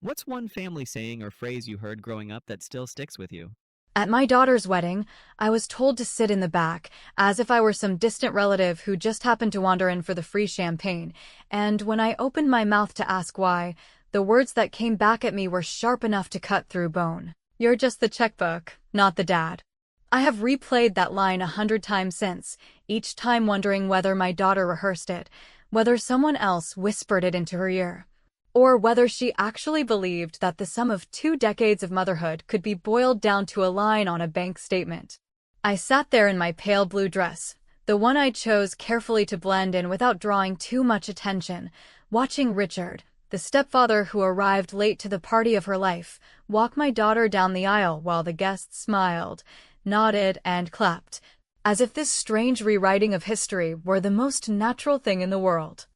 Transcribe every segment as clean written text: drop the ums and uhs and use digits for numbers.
What's one family saying or phrase you heard growing up that still sticks with you? At my daughter's wedding, I was told to sit in the back, as if I were some distant relative who just happened to wander in for the free champagne, and when I opened my mouth to ask why, the words that came back at me were sharp enough to cut through bone. "You're just the checkbook, not the dad." I have replayed that line 100 times since, each time wondering whether my daughter rehearsed it, whether someone else whispered it into her ear, or whether she actually believed that the sum of 2 decades of motherhood could be boiled down to a line on a bank statement. I sat there in my pale blue dress, the one I chose carefully to blend in without drawing too much attention, watching Richard, the stepfather who arrived late to the party of her life, walk my daughter down the aisle while the guests smiled, nodded, and clapped, as if this strange rewriting of history were the most natural thing in the world.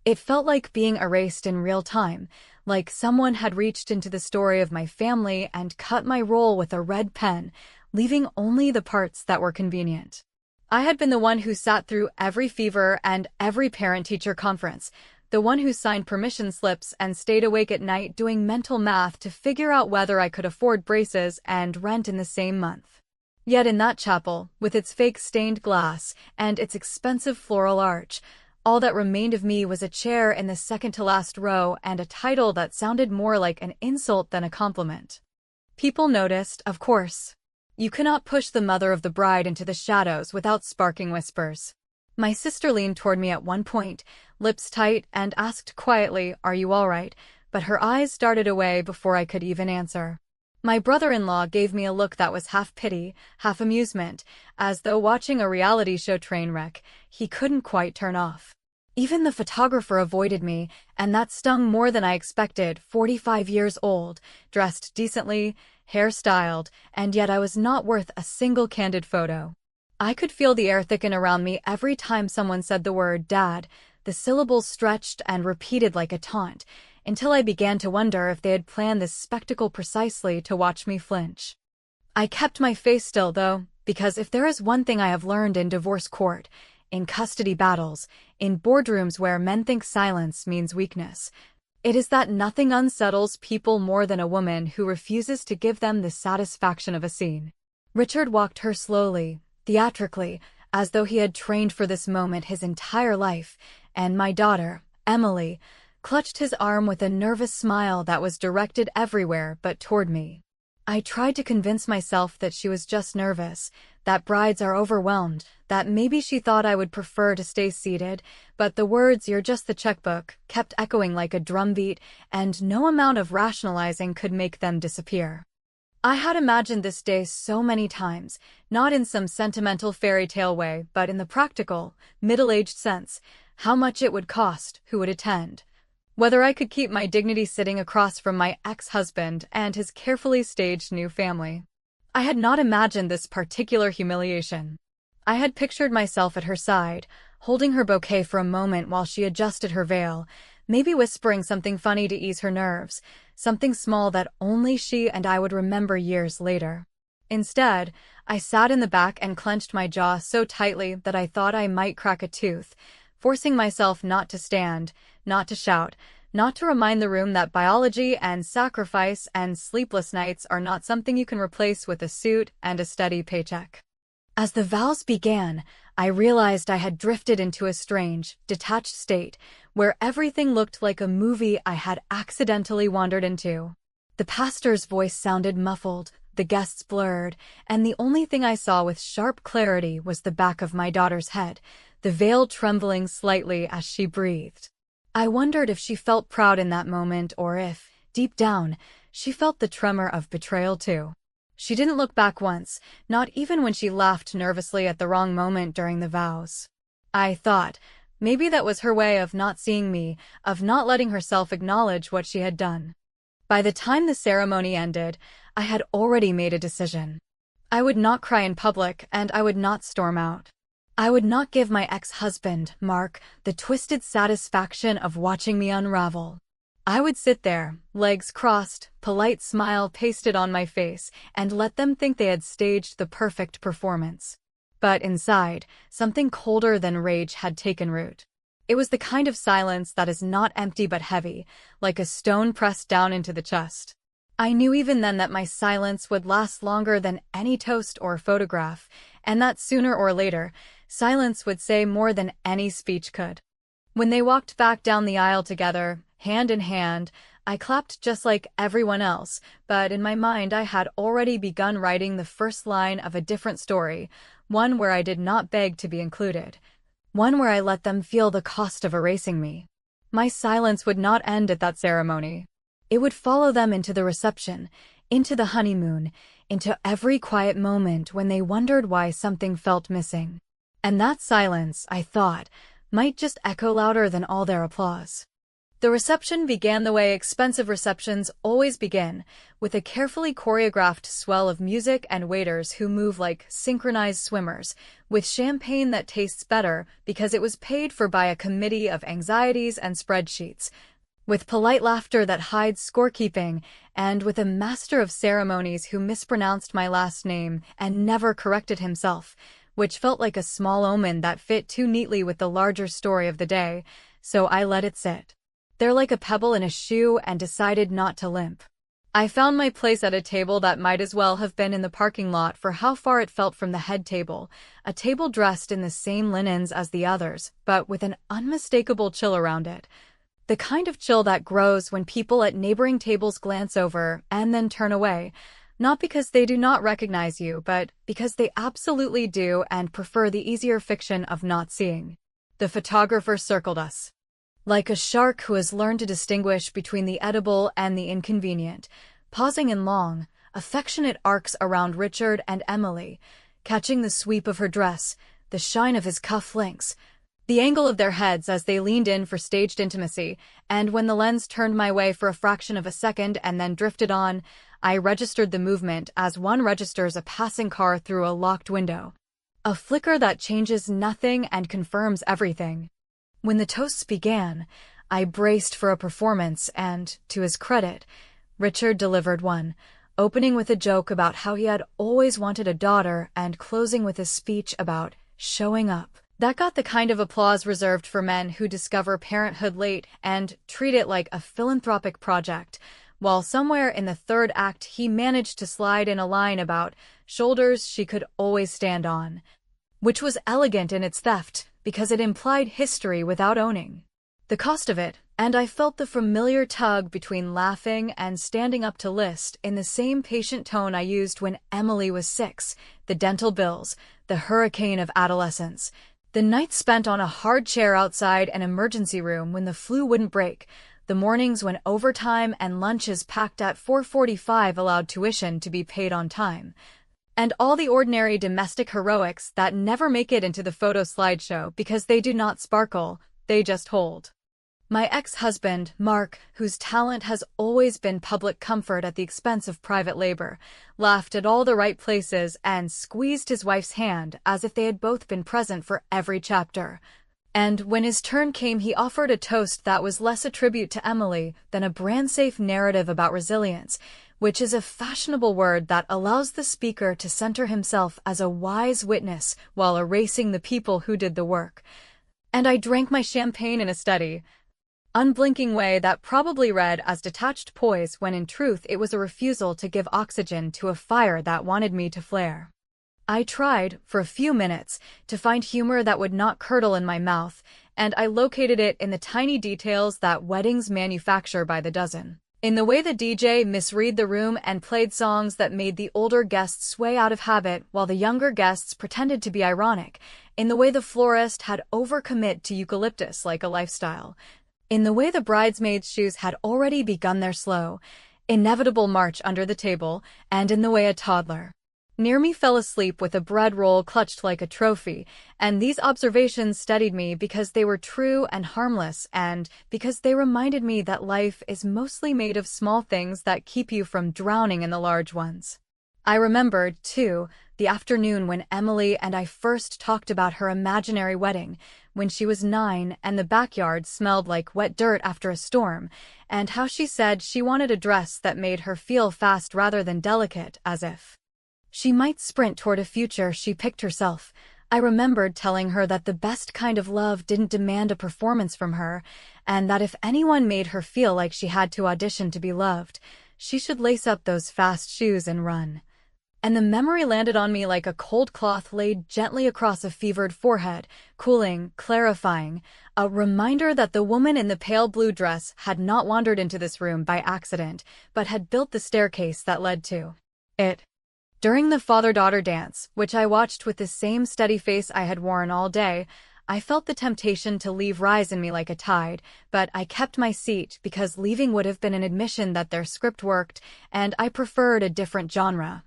It felt like being erased in real time, like someone had reached into the story of my family and cut my roll with a red pen, leaving only the parts that were convenient. I had been the one who sat through every fever and every parent-teacher conference, the one who signed permission slips and stayed awake at night doing mental math to figure out whether I could afford braces and rent in the same month. Yet in that chapel, with its fake stained glass and its expensive floral arch, all that remained of me was a chair in the second-to-last row and a title that sounded more like an insult than a compliment. People noticed, of course. You cannot push the mother of the bride into the shadows without sparking whispers. My sister leaned toward me at one point, lips tight, and asked quietly, "Are you all right?" But her eyes darted away before I could even answer. My brother-in-law gave me a look that was half pity, half amusement, as though watching a reality show train wreck he couldn't quite turn off. Even the photographer avoided me, and that stung more than I expected. 45 years old, dressed decently, hair-styled, and yet I was not worth a single candid photo. I could feel the air thicken around me every time someone said the word "dad." The syllables stretched and repeated like a taunt, until I began to wonder if they had planned this spectacle precisely to watch me flinch. I kept my face still, though, because if there is one thing I have learned in divorce court, in custody battles, in boardrooms where men think silence means weakness, it is that nothing unsettles people more than a woman who refuses to give them the satisfaction of a scene. Richard walked her slowly, theatrically, as though he had trained for this moment his entire life, and my daughter, Emily, clutched his arm with a nervous smile that was directed everywhere but toward me. I tried to convince myself that she was just nervous, that brides are overwhelmed, that maybe she thought I would prefer to stay seated, but the words "you're just the checkbook" kept echoing like a drumbeat, and no amount of rationalizing could make them disappear. I had imagined this day so many times, not in some sentimental fairy tale way, but in the practical, middle-aged sense, how much it would cost, who would attend, whether I could keep my dignity sitting across from my ex-husband and his carefully staged new family. I had not imagined this particular humiliation. I had pictured myself at her side, holding her bouquet for a moment while she adjusted her veil, maybe whispering something funny to ease her nerves, something small that only she and I would remember years later. Instead, I sat in the back and clenched my jaw so tightly that I thought I might crack a tooth, forcing myself not to stand, not to shout, not to remind the room that biology and sacrifice and sleepless nights are not something you can replace with a suit and a steady paycheck. As the vows began, I realized I had drifted into a strange, detached state, where everything looked like a movie I had accidentally wandered into. The pastor's voice sounded muffled, the guests blurred, and the only thing I saw with sharp clarity was the back of my daughter's head, the veil trembling slightly as she breathed. I wondered if she felt proud in that moment or if, deep down, she felt the tremor of betrayal too. She didn't look back once, not even when she laughed nervously at the wrong moment during the vows. I thought, maybe that was her way of not seeing me, of not letting herself acknowledge what she had done. By the time the ceremony ended, I had already made a decision. I would not cry in public, and I would not storm out. I would not give my ex-husband, Mark, the twisted satisfaction of watching me unravel. I would sit there, legs crossed, polite smile pasted on my face, and let them think they had staged the perfect performance. But inside, something colder than rage had taken root. It was the kind of silence that is not empty but heavy, like a stone pressed down into the chest. I knew even then that my silence would last longer than any toast or photograph, and that sooner or later, silence would say more than any speech could. When they walked back down the aisle together, hand in hand, I clapped just like everyone else, but in my mind I had already begun writing the first line of a different story, one where I did not beg to be included, one where I let them feel the cost of erasing me. My silence would not end at that ceremony. It would follow them into the reception, into the honeymoon, into every quiet moment when they wondered why something felt missing. And that silence, I thought, might just echo louder than all their applause. The reception began the way expensive receptions always begin, with a carefully choreographed swell of music and waiters who move like synchronized swimmers, with champagne that tastes better because it was paid for by a committee of anxieties and spreadsheets, with polite laughter that hides scorekeeping, and with a master of ceremonies who mispronounced my last name and never corrected himself, which felt like a small omen that fit too neatly with the larger story of the day, so I let it sit there like a pebble in a shoe and decided not to limp. I found my place at a table that might as well have been in the parking lot for how far it felt from the head table, a table dressed in the same linens as the others, but with an unmistakable chill around it. The kind of chill that grows when people at neighboring tables glance over and then turn away, not because they do not recognize you, but because they absolutely do and prefer the easier fiction of not seeing. The photographer circled us, like a shark who has learned to distinguish between the edible and the inconvenient, pausing in long, affectionate arcs around Richard and Emily, catching the sweep of her dress, the shine of his cuff links, the angle of their heads as they leaned in for staged intimacy, and when the lens turned my way for a fraction of a second and then drifted on, I registered the movement as one registers a passing car through a locked window. A flicker that changes nothing and confirms everything. When the toasts began, I braced for a performance and, to his credit, Richard delivered one, opening with a joke about how he had always wanted a daughter and closing with a speech about showing up. That got the kind of applause reserved for men who discover parenthood late and treat it like a philanthropic project, while somewhere in the third act he managed to slide in a line about shoulders she could always stand on, which was elegant in its theft because it implied history without owning the cost of it, and I felt the familiar tug between laughing and standing up to list in the same patient tone I used when Emily was 6, the dental bills, the hurricane of adolescence, the nights spent on a hard chair outside an emergency room when the flu wouldn't break, the mornings when overtime and lunches packed at 4:45 allowed tuition to be paid on time, and all the ordinary domestic heroics that never make it into the photo slideshow because they do not sparkle, they just hold. My ex-husband, Mark, whose talent has always been public comfort at the expense of private labor, laughed at all the right places and squeezed his wife's hand as if they had both been present for every chapter. And when his turn came, he offered a toast that was less a tribute to Emily than a brand-safe narrative about resilience, which is a fashionable word that allows the speaker to center himself as a wise witness while erasing the people who did the work. And I drank my champagne in a steady, unblinking way that probably read as detached poise when in truth it was a refusal to give oxygen to a fire that wanted me to flare. I tried, for a few minutes, to find humor that would not curdle in my mouth, and I located it in the tiny details that weddings manufacture by the dozen. In the way the DJ misread the room and played songs that made the older guests sway out of habit while the younger guests pretended to be ironic. In the way the florist had overcommit to eucalyptus like a lifestyle. In the way the bridesmaids' shoes had already begun their slow, inevitable march under the table, and in the way a toddler near me fell asleep with a bread roll clutched like a trophy, and these observations steadied me because they were true and harmless, and because they reminded me that life is mostly made of small things that keep you from drowning in the large ones. I remembered, too, the afternoon when Emily and I first talked about her imaginary wedding, when she was 9 and the backyard smelled like wet dirt after a storm, and how she said she wanted a dress that made her feel fast rather than delicate, as if she might sprint toward a future she picked herself. I remembered telling her that the best kind of love didn't demand a performance from her, and that if anyone made her feel like she had to audition to be loved, she should lace up those fast shoes and run. And the memory landed on me like a cold cloth laid gently across a fevered forehead, cooling, clarifying, a reminder that the woman in the pale blue dress had not wandered into this room by accident, but had built the staircase that led to it. During the father-daughter dance, which I watched with the same steady face I had worn all day, I felt the temptation to leave rise in me like a tide, but I kept my seat because leaving would have been an admission that their script worked, and I preferred a different genre.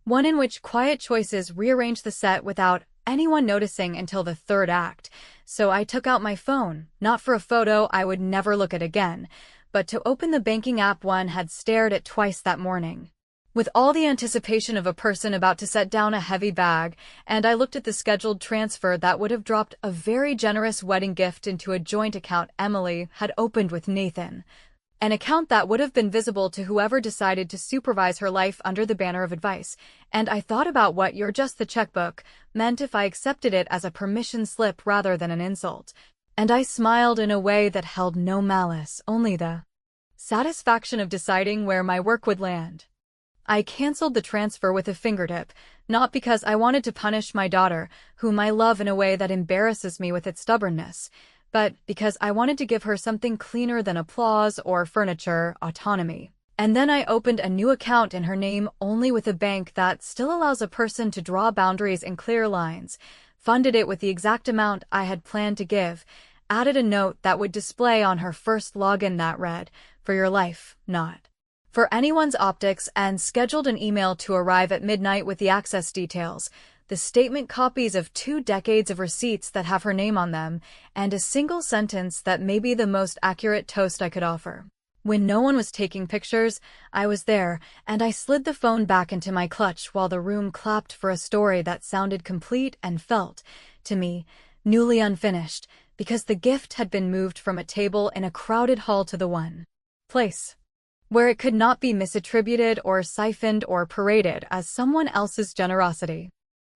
One in which quiet choices rearranged the set without anyone noticing until the third act. So I took out my phone, not for a photo I would never look at again, but to open the banking app one had stared at twice that morning. With all the anticipation of a person about to set down a heavy bag, and I looked at the scheduled transfer that would have dropped a very generous wedding gift into a joint account Emily had opened with Nathan. An account that would have been visible to whoever decided to supervise her life under the banner of advice, and I thought about what "you're just the checkbook" meant if I accepted it as a permission slip rather than an insult. And I smiled in a way that held no malice, only the satisfaction of deciding where my work would land. I canceled the transfer with a fingertip, not because I wanted to punish my daughter, whom I love in a way that embarrasses me with its stubbornness, but because I wanted to give her something cleaner than applause or furniture, autonomy. And then I opened a new account in her name only with a bank that still allows a person to draw boundaries in clear lines, funded it with the exact amount I had planned to give, added a note that would display on her first login that read, "For your life, not for anyone's optics," and scheduled an email to arrive at midnight with the access details, the statement copies of 2 decades of receipts that have her name on them, and a single sentence that may be the most accurate toast I could offer. When no one was taking pictures, I was there, and I slid the phone back into my clutch while the room clapped for a story that sounded complete and felt, to me, newly unfinished, because the gift had been moved from a table in a crowded hall to the one place where it could not be misattributed or siphoned or paraded as someone else's generosity.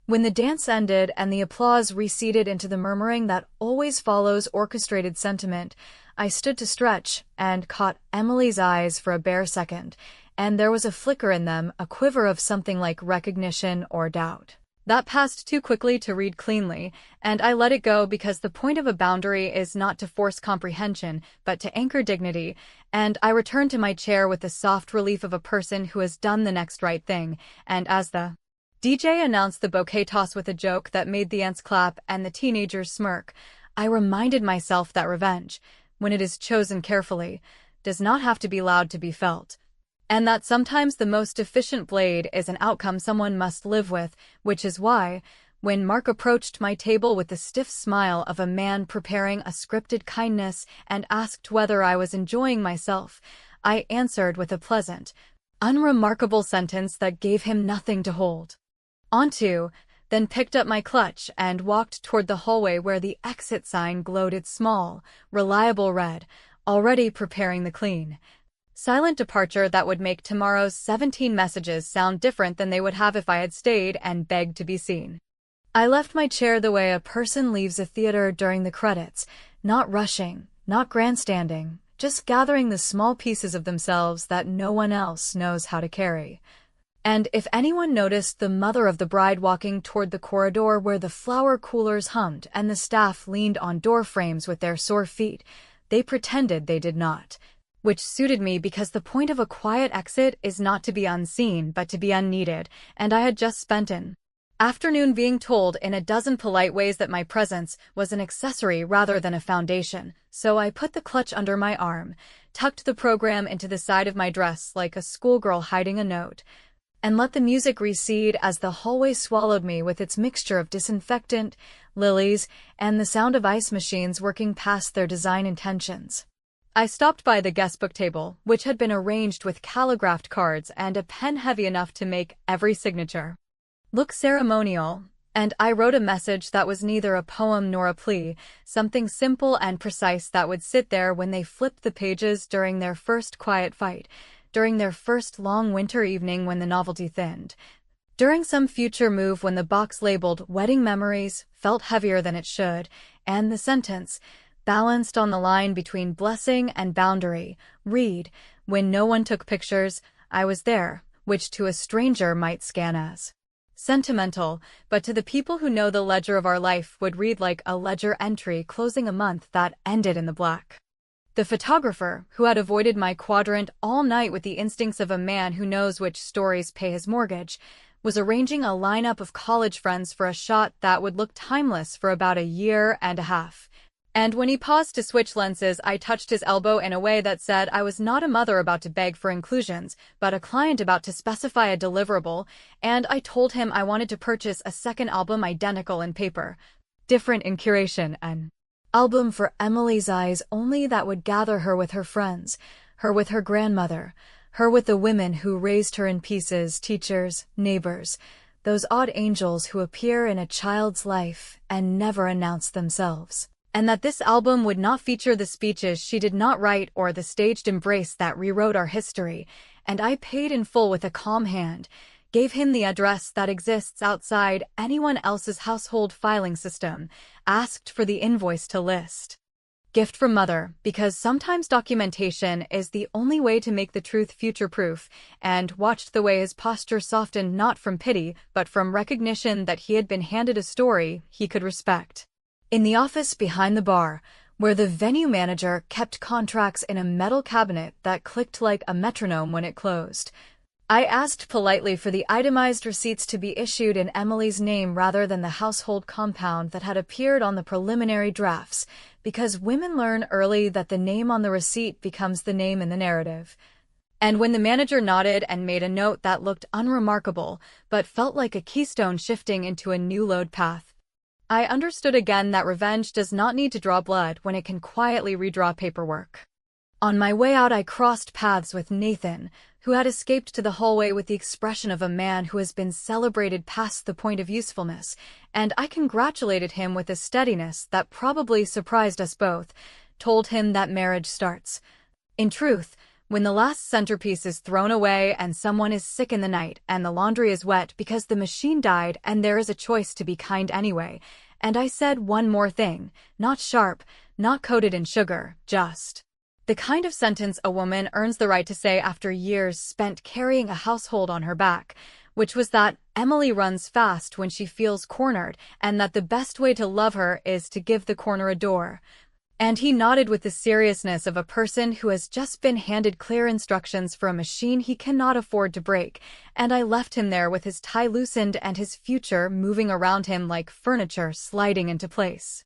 When the dance ended and the applause receded into the murmuring that always follows orchestrated sentiment, I stood to stretch and caught Emily's eyes for a bare second, and there was a flicker in them, a quiver of something like recognition or doubt. That passed too quickly to read cleanly, and I let it go because the point of a boundary is not to force comprehension, but to anchor dignity, and I returned to my chair with the soft relief of a person who has done the next right thing, and as the DJ announced the bouquet toss with a joke that made the aunts clap and the teenagers smirk, I reminded myself that revenge, when it is chosen carefully, does not have to be loud to be felt. And that sometimes the most efficient blade is an outcome someone must live with, which is why, when Mark approached my table with the stiff smile of a man preparing a scripted kindness and asked whether I was enjoying myself, I answered with a pleasant, unremarkable sentence that gave him nothing to hold onto, then picked up my clutch and walked toward the hallway where the exit sign glowed its small, reliable red, already preparing the clean, silent departure that would make tomorrow's 17 messages sound different than they would have if I had stayed and begged to be seen. I left my chair the way a person leaves a theater during the credits, not rushing, not grandstanding, just gathering the small pieces of themselves that no one else knows how to carry. And if anyone noticed the mother of the bride walking toward the corridor where the flower coolers hummed and the staff leaned on door frames with their sore feet, they pretended they did not. Which suited me because the point of a quiet exit is not to be unseen but to be unneeded, and I had just spent an afternoon being told in a dozen polite ways that my presence was an accessory rather than a foundation, so I put the clutch under my arm, tucked the program into the side of my dress like a schoolgirl hiding a note, and let the music recede as the hallway swallowed me with its mixture of disinfectant, lilies, and the sound of ice machines working past their design intentions. I stopped by the guestbook table, which had been arranged with calligraphed cards and a pen heavy enough to make every signature look ceremonial, and I wrote a message that was neither a poem nor a plea, something simple and precise that would sit there when they flipped the pages during their first quiet fight, during their first long winter evening when the novelty thinned. During some future move when the box labeled Wedding Memories felt heavier than it should, and the sentence, balanced on the line between blessing and boundary, read, when no one took pictures, I was there, which to a stranger might scan as sentimental, but to the people who know the ledger of our life would read like a ledger entry closing a month that ended in the black. The photographer, who had avoided my quadrant all night with the instincts of a man who knows which stories pay his mortgage, was arranging a lineup of college friends for a shot that would look timeless for about a year and a half. And when he paused to switch lenses, I touched his elbow in a way that said I was not a mother about to beg for inclusions, but a client about to specify a deliverable, and I told him I wanted to purchase a second album identical in paper, different in curation, an album for Emily's eyes only that would gather her with her friends, her with her grandmother, her with the women who raised her in pieces, teachers, neighbors, those odd angels who appear in a child's life and never announce themselves. And that this album would not feature the speeches she did not write or the staged embrace that rewrote our history, and I paid in full with a calm hand, gave him the address that exists outside anyone else's household filing system, asked for the invoice to list. Gift from mother, because sometimes documentation is the only way to make the truth future-proof, and watched the way his posture softened not from pity but from recognition that he had been handed a story he could respect. In the office behind the bar, where the venue manager kept contracts in a metal cabinet that clicked like a metronome when it closed, I asked politely for the itemized receipts to be issued in Emily's name rather than the household compound that had appeared on the preliminary drafts, because women learn early that the name on the receipt becomes the name in the narrative. And when the manager nodded and made a note that looked unremarkable but felt like a keystone shifting into a new load path, I understood again that revenge does not need to draw blood when it can quietly redraw paperwork. On my way out, I crossed paths with Nathan, who had escaped to the hallway with the expression of a man who has been celebrated past the point of usefulness, and I congratulated him with a steadiness that probably surprised us both, told him that marriage starts. In truth, when the last centerpiece is thrown away and someone is sick in the night and the laundry is wet because the machine died and there is a choice to be kind anyway. And I said one more thing, not sharp, not coated in sugar, just the kind of sentence a woman earns the right to say after years spent carrying a household on her back, which was that Emily runs fast when she feels cornered and that the best way to love her is to give the corner a door. And he nodded with the seriousness of a person who has just been handed clear instructions for a machine he cannot afford to break, and I left him there with his tie loosened and his future moving around him like furniture sliding into place.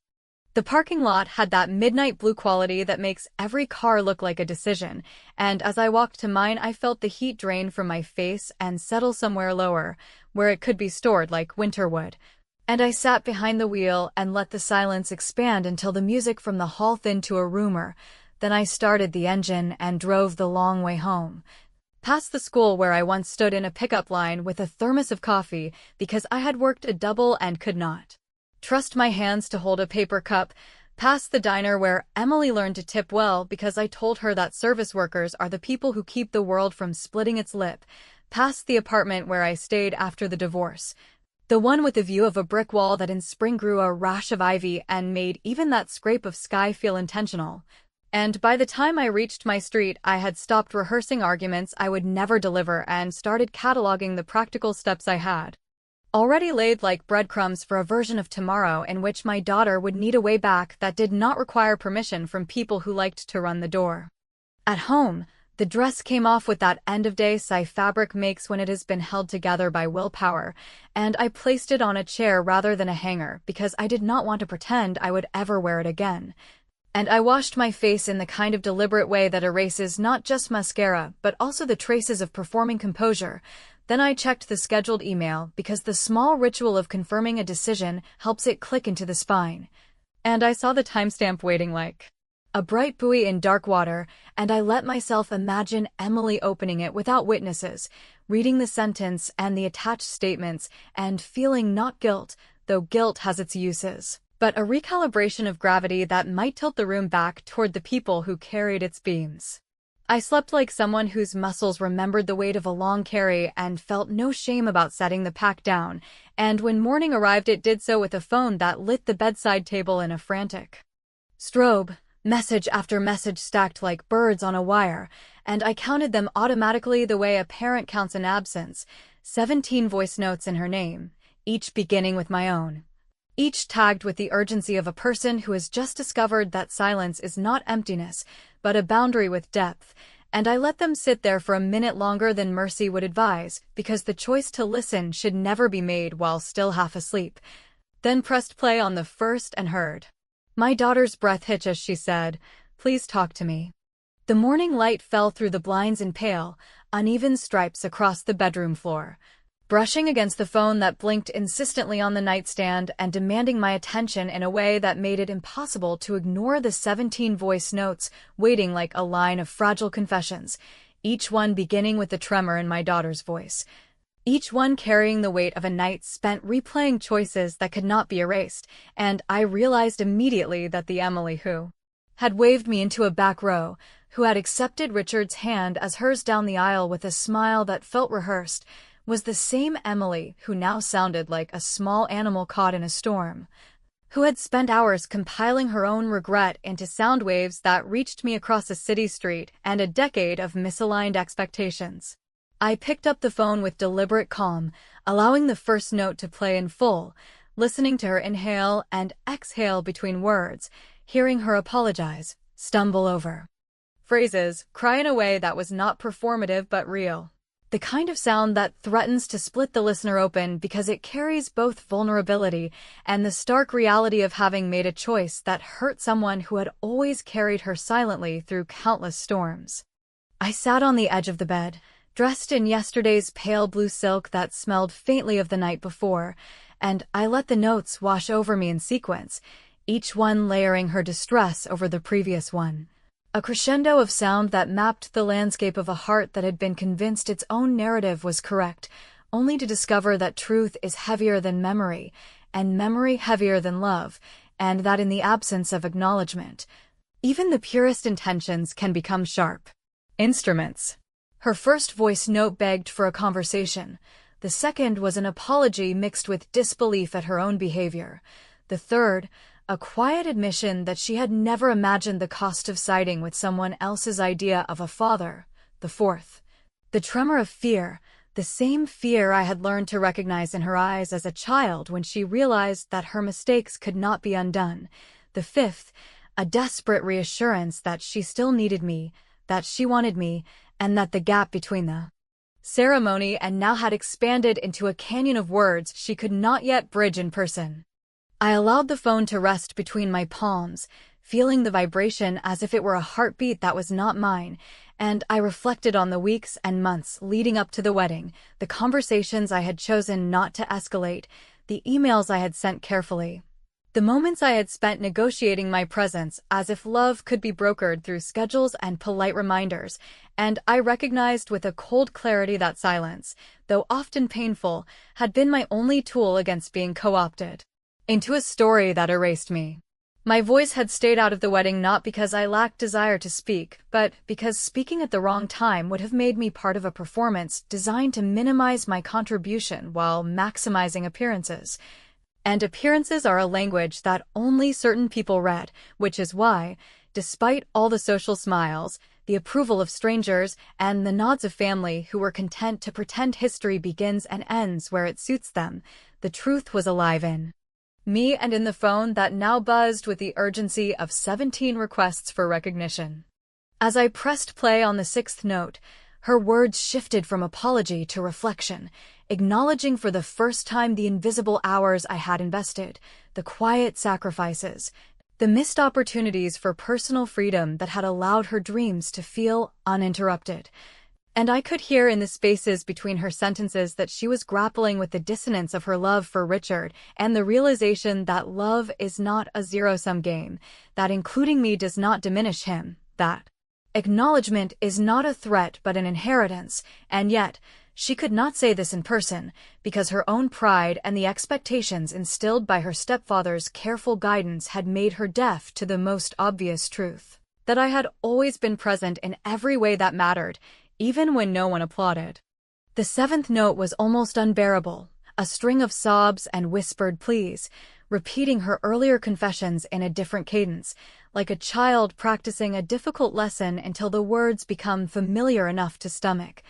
The parking lot had that midnight blue quality that makes every car look like a decision, and as I walked to mine I felt the heat drain from my face and settle somewhere lower, where it could be stored like winter wood. And I sat behind the wheel and let the silence expand until the music from the hall thinned to a rumor. Then I started the engine and drove the long way home. Past the school where I once stood in a pickup line with a thermos of coffee because I had worked a double and could not trust my hands to hold a paper cup. Past the diner where Emily learned to tip well because I told her that service workers are the people who keep the world from splitting its lip. Past the apartment where I stayed after the divorce. The one with the view of a brick wall that in spring grew a rash of ivy and made even that scrape of sky feel intentional. And by the time I reached my street, I had stopped rehearsing arguments I would never deliver and started cataloging the practical steps I had already laid like breadcrumbs for a version of tomorrow in which my daughter would need a way back that did not require permission from people who liked to run the door. At home, the dress came off with that end-of-day sigh fabric makes when it has been held together by willpower, and I placed it on a chair rather than a hanger because I did not want to pretend I would ever wear it again. And I washed my face in the kind of deliberate way that erases not just mascara but also the traces of performing composure. Then I checked the scheduled email because the small ritual of confirming a decision helps it click into the spine. And I saw the timestamp waiting like a bright buoy in dark water, and I let myself imagine Emily opening it without witnesses, reading the sentence and the attached statements, and feeling not guilt, though guilt has its uses, but a recalibration of gravity that might tilt the room back toward the people who carried its beams. I slept like someone whose muscles remembered the weight of a long carry and felt no shame about setting the pack down, and when morning arrived it did so with a phone that lit the bedside table in a frantic strobe, message after message stacked like birds on a wire, and I counted them automatically the way a parent counts an absence, 17 voice notes in her name, each beginning with my own. Each tagged with the urgency of a person who has just discovered that silence is not emptiness, but a boundary with depth, and I let them sit there for a minute longer than mercy would advise, because the choice to listen should never be made while still half asleep. Then pressed play on the first and heard my daughter's breath hitch as she said, "Please talk to me." The morning light fell through the blinds in pale, uneven stripes across the bedroom floor, brushing against the phone that blinked insistently on the nightstand and demanding my attention in a way that made it impossible to ignore the 17 voice notes waiting like a line of fragile confessions, each one beginning with a tremor in my daughter's voice. Each one carrying the weight of a night spent replaying choices that could not be erased, and I realized immediately that the Emily who had waved me into a back row, who had accepted Richard's hand as hers down the aisle with a smile that felt rehearsed, was the same Emily who now sounded like a small animal caught in a storm, who had spent hours compiling her own regret into sound waves that reached me across a city street and a decade of misaligned expectations. I picked up the phone with deliberate calm, allowing the first note to play in full, listening to her inhale and exhale between words, hearing her apologize, stumble over phrases, cry in a way that was not performative but real. The kind of sound that threatens to split the listener open because it carries both vulnerability and the stark reality of having made a choice that hurt someone who had always carried her silently through countless storms. I sat on the edge of the bed, dressed in yesterday's pale blue silk that smelled faintly of the night before, and I let the notes wash over me in sequence, each one layering her distress over the previous one. A crescendo of sound that mapped the landscape of a heart that had been convinced its own narrative was correct, only to discover that truth is heavier than memory, and memory heavier than love, and that in the absence of acknowledgement, even the purest intentions can become sharp instruments. Her first voice note begged for a conversation. The second was an apology mixed with disbelief at her own behavior. The third, a quiet admission that she had never imagined the cost of siding with someone else's idea of a father. The fourth, the tremor of fear, the same fear I had learned to recognize in her eyes as a child when she realized that her mistakes could not be undone. The fifth, a desperate reassurance that she still needed me, that she wanted me, and that the gap between the ceremony and now had expanded into a canyon of words she could not yet bridge in person. I allowed the phone to rest between my palms, feeling the vibration as if it were a heartbeat that was not mine, and I reflected on the weeks and months leading up to the wedding, the conversations I had chosen not to escalate, the emails I had sent carefully, the moments I had spent negotiating my presence as if love could be brokered through schedules and polite reminders, and I recognized with a cold clarity that silence, though often painful, had been my only tool against being co-opted into a story that erased me. My voice had stayed out of the wedding not because I lacked desire to speak, but because speaking at the wrong time would have made me part of a performance designed to minimize my contribution while maximizing appearances. And appearances are a language that only certain people read, which is why, despite all the social smiles, the approval of strangers, and the nods of family who were content to pretend history begins and ends where it suits them, the truth was alive in me and in the phone that now buzzed with the urgency of 17 requests for recognition. As I pressed play on the sixth note, her words shifted from apology to reflection, acknowledging for the first time the invisible hours I had invested, the quiet sacrifices, the missed opportunities for personal freedom that had allowed her dreams to feel uninterrupted. And I could hear in the spaces between her sentences that she was grappling with the dissonance of her love for Richard and the realization that love is not a zero-sum game, that including me does not diminish him, that acknowledgement is not a threat but an inheritance, and yet she could not say this in person because her own pride and the expectations instilled by her stepfather's careful guidance had made her deaf to the most obvious truth. that I had always been present in every way that mattered, even when no one applauded. The seventh note was almost unbearable, a string of sobs and whispered pleas, repeating her earlier confessions in a different cadence, like a child practicing a difficult lesson until the words become familiar enough to stomach.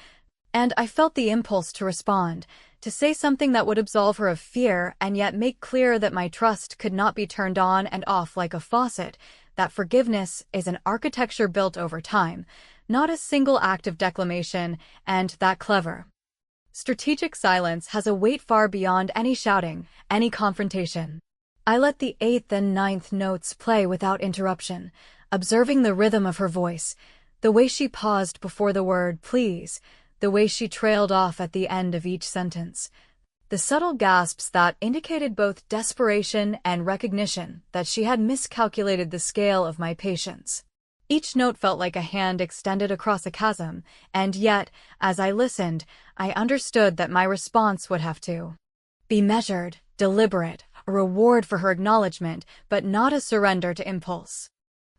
And I felt the impulse to respond, to say something that would absolve her of fear and yet make clear that my trust could not be turned on and off like a faucet, that forgiveness is an architecture built over time, not a single act of declamation, and that clever, strategic silence has a weight far beyond any shouting, any confrontation. I let the eighth and ninth notes play without interruption, observing the rhythm of her voice, the way she paused before the word please, the way she trailed off at the end of each sentence. The subtle gasps that indicated both desperation and recognition that she had miscalculated the scale of my patience. Each note felt like a hand extended across a chasm, and yet, as I listened, I understood that my response would have to be measured, deliberate, a reward for her acknowledgement, but not a surrender to impulse.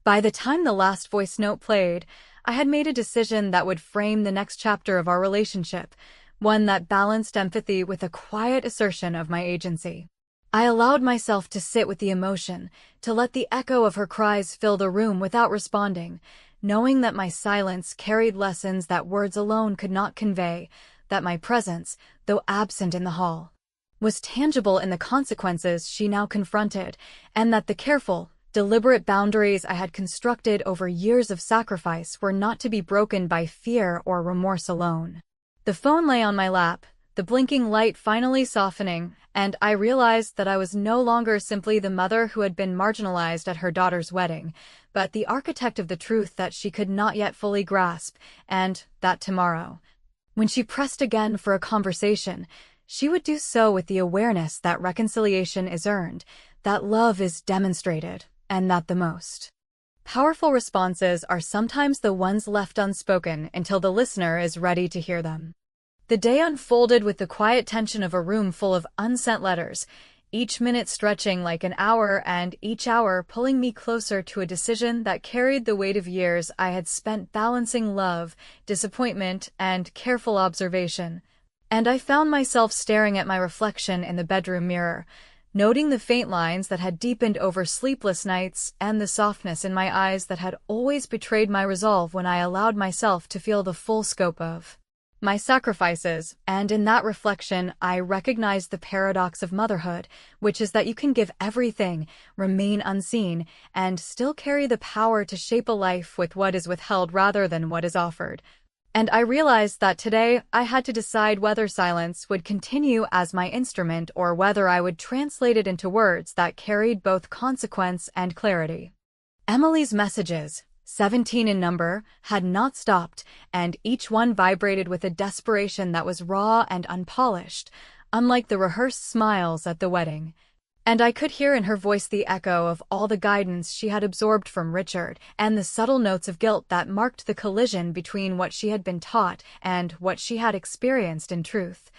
By the time the last voice note played, I had made a decision that would frame the next chapter of our relationship, one that balanced empathy with a quiet assertion of my agency. I allowed myself to sit with the emotion, to let the echo of her cries fill the room without responding, knowing that my silence carried lessons that words alone could not convey, that my presence, though absent in the hall, was tangible in the consequences she now confronted, and that the careful, deliberate boundaries I had constructed over years of sacrifice were not to be broken by fear or remorse alone. The phone lay on my lap, the blinking light finally softening, and I realized that I was no longer simply the mother who had been marginalized at her daughter's wedding, but the architect of the truth that she could not yet fully grasp, and that tomorrow, when she pressed again for a conversation, she would do so with the awareness that reconciliation is earned, that love is demonstrated, and that the most powerful responses are sometimes the ones left unspoken until the listener is ready to hear them. The day unfolded with the quiet tension of a room full of unsent letters, each minute stretching like an hour and each hour pulling me closer to a decision that carried the weight of years I had spent balancing love, disappointment, and careful observation. And I found myself staring at my reflection in the bedroom mirror, noting the faint lines that had deepened over sleepless nights and the softness in my eyes that had always betrayed my resolve when I allowed myself to feel the full scope of my sacrifices, and in that reflection I recognized the paradox of motherhood, which is that you can give everything, remain unseen, and still carry the power to shape a life with what is withheld rather than what is offered. And I realized that today I had to decide whether silence would continue as my instrument or whether I would translate it into words that carried both consequence and clarity. Emily's messages, 17 in number, had not stopped, and each one vibrated with a desperation that was raw and unpolished, unlike the rehearsed smiles at the wedding. And I could hear in her voice the echo of all the guidance she had absorbed from Richard, and the subtle notes of guilt that marked the collision between what she had been taught and what she had experienced in truth.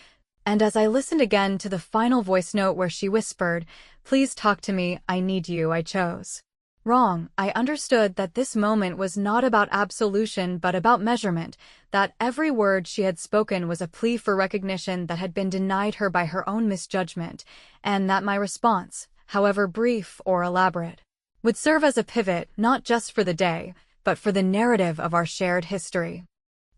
And as I listened again to the final voice note where she whispered, "Please talk to me, I need you," I chose wrong. I understood that this moment was not about absolution but about measurement, that every word she had spoken was a plea for recognition that had been denied her by her own misjudgment, and that my response, however brief or elaborate, would serve as a pivot not just for the day, but for the narrative of our shared history.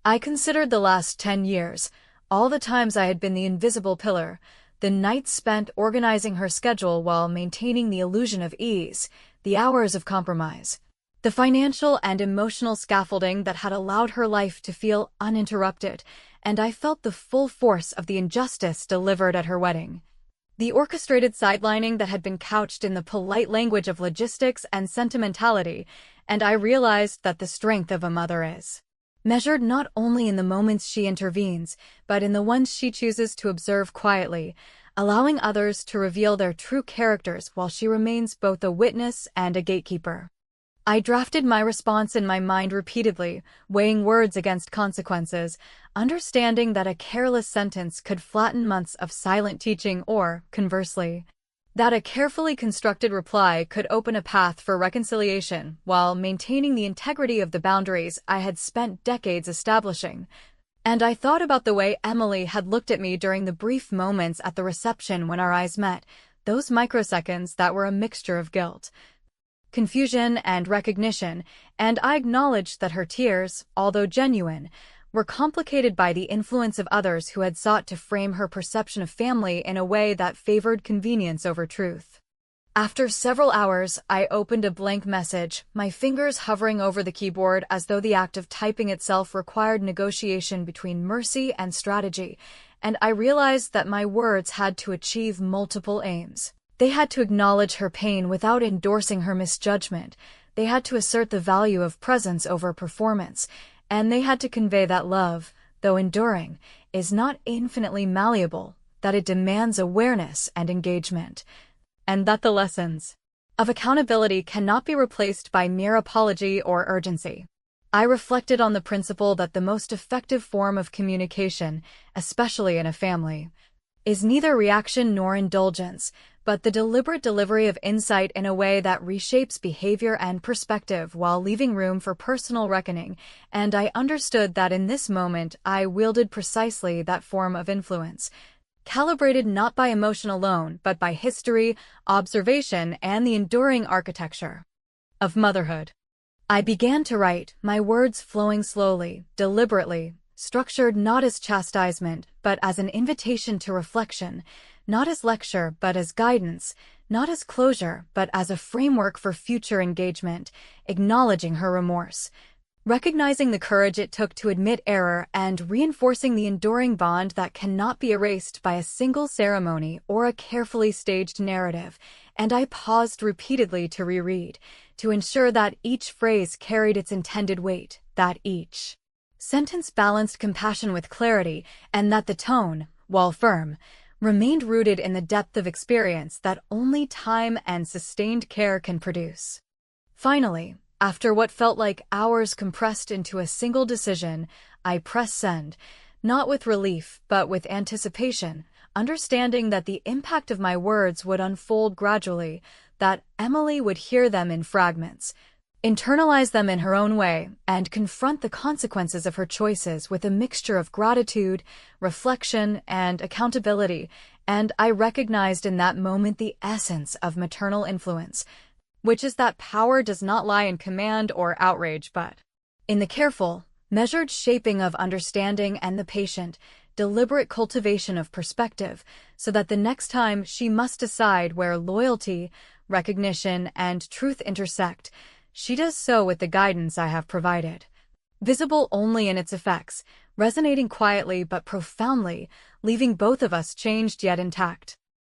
I considered the last 10 years, all the times I had been the invisible pillar, the nights spent organizing her schedule while maintaining the illusion of ease, the hours of compromise, the financial and emotional scaffolding that had allowed her life to feel uninterrupted, and I felt the full force of the injustice delivered at her wedding. The orchestrated sidelining that had been couched in the polite language of logistics and sentimentality, and I realized that the strength of a mother is measured not only in the moments she intervenes, but in the ones she chooses to observe quietly, allowing others to reveal their true characters while she remains both a witness and a gatekeeper. I drafted my response in my mind repeatedly, weighing words against consequences, understanding that a careless sentence could flatten months of silent teaching or, conversely, That a carefully constructed reply could open a path for reconciliation while maintaining the integrity of the boundaries I had spent decades establishing. And I thought about the way Emily had looked at me during the brief moments at the reception when our eyes met, those microseconds that were a mixture of guilt, confusion, and recognition, and I acknowledged that her tears, although genuine, were complicated by the influence of others who had sought to frame her perception of family in a way that favored convenience over truth. After several hours, I opened a blank message, my fingers hovering over the keyboard as though the act of typing itself required negotiation between mercy and strategy, and I realized that my words had to achieve multiple aims. They had to acknowledge her pain without endorsing her misjudgment. They had to assert the value of presence over performance, and they had to convey that love, though enduring, is not infinitely malleable, that it demands awareness and engagement, and that the lessons of accountability cannot be replaced by mere apology or urgency. I reflected on the principle that the most effective form of communication, especially in a family, is neither reaction nor indulgence, but the deliberate delivery of insight in a way that reshapes behavior and perspective while leaving room for personal reckoning, and I understood that in this moment I wielded precisely that form of influence, calibrated not by emotion alone, but by history, observation, and the enduring architecture of motherhood. I began to write, my words flowing slowly, deliberately, structured not as chastisement, but as an invitation to reflection, not as lecture, but as guidance, not as closure, but as a framework for future engagement, acknowledging her remorse, recognizing the courage it took to admit error, and reinforcing the enduring bond that cannot be erased by a single ceremony or a carefully staged narrative. And I paused repeatedly to reread, to ensure that each phrase carried its intended weight, that each sentence balanced compassion with clarity, and that the tone, while firm, remained rooted in the depth of experience that only time and sustained care can produce. Finally, after what felt like hours compressed into a single decision, I pressed send, not with relief but with anticipation, understanding that the impact of my words would unfold gradually, that Emily would hear them in fragments, internalize them in her own way, and confront the consequences of her choices with a mixture of gratitude, reflection, and accountability, and I recognized in that moment the essence of maternal influence, which is that power does not lie in command or outrage but in the careful, measured shaping of understanding and the patient, deliberate cultivation of perspective, so that the next time she must decide where loyalty, recognition, and truth intersect, she does so with the guidance I have provided, visible only in its effects, resonating quietly but profoundly, leaving both of us changed yet intact.